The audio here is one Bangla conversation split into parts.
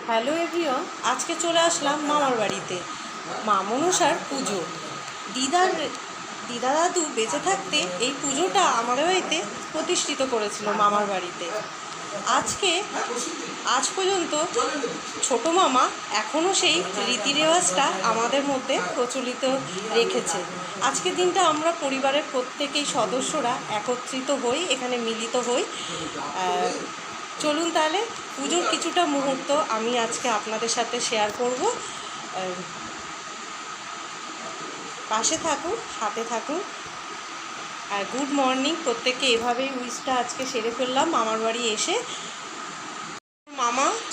হ্যালো এভরিওয়ান, আজকে চলে আসলাম মামার বাড়িতে। মা মনসার পুজো। দিদা দাদু বেঁচে থাকতে এই পুজোটা আমার বাড়িতে প্রতিষ্ঠিত করেছিল মামার বাড়িতে। আজ পর্যন্ত ছোটো মামা এখনও সেই রীতি রেওয়াজটা আমাদের মধ্যে প্রচলিত রেখেছে। আজকের দিনটা আমরা পরিবারের প্রত্যেকেই সদস্যরা একত্রিত হই, এখানে মিলিত হই। চলুন তাহলে পুজোর কিছুটা মুহূর্ত আমি আজকে আপনাদের সাথে শেয়ার করব। পাশে থাকুন, সাথে থাকুন। আর গুড মর্নিং প্রত্যেককে। এভাবেই উইশটা আজকে সেরে ফেললাম মামার বাড়ি এসে।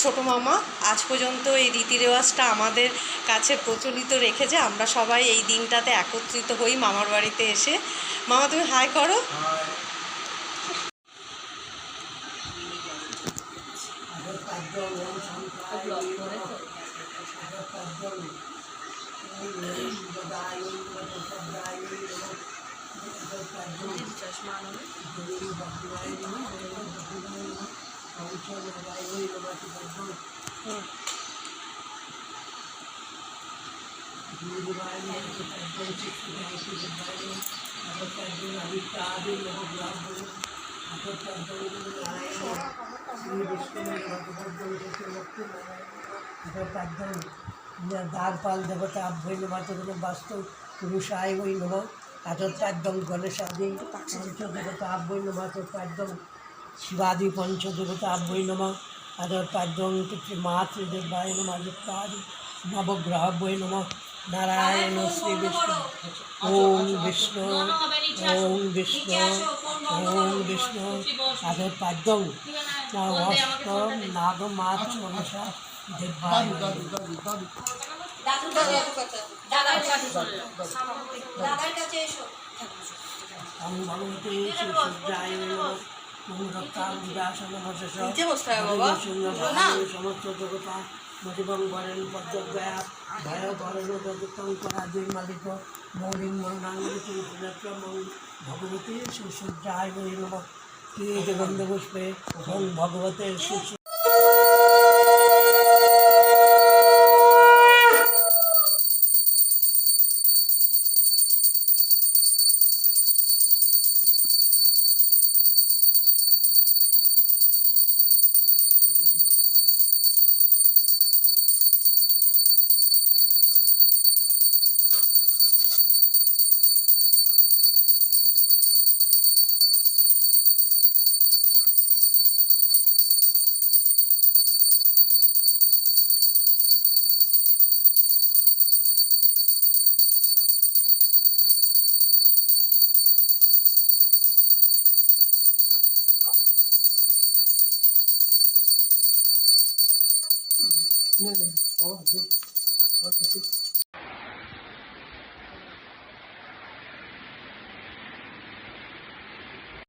ছোটো মামা আজ পর্যন্ত এই রীতি রেওয়াজটা আমাদের কাছে প্রচলিত রেখেছে। আমরা সবাই এই দিনটাতে একত্রিত হই মামার বাড়িতে এসে। মামা, তুমি হাই করো। দ্বারপাল দেবতা আভ্যৈ নমঃ বাস্তু পুরুষায় বৈ নমঃ আতৎপাদ্যং গণেশাদি পঞ্চদেবতা আভ্যৈ নমঃ আতৎপাদ্যং শিবাদি পঞ্চদেবতা আভ্যৈ নমঃ আতৎপাদ্যং পিতৃমাতৃদেবায় নমঃ আতৎপাদি নবগ্রহাভ্যৈ নমঃ নারায়ণ শ্রী বিষ্ণু ওম বিষ্ণু ওম বিষ্ণু ওম বিষ্ণু আতৎপাদ্যং অষ্ট নাগমাত মনসা দেবায় ভগবতে সূর্যায় সমস্ত দেবতা মধুবং বরেণ পদ্মগয়া ভয় বরেণ দত্তং পরাজয় মালিক মৌলিং মরণাঙ্গিতং ভগবতে সূর্যায় নমঃ কে গন্ধপুষ্পে ওং ভগবতে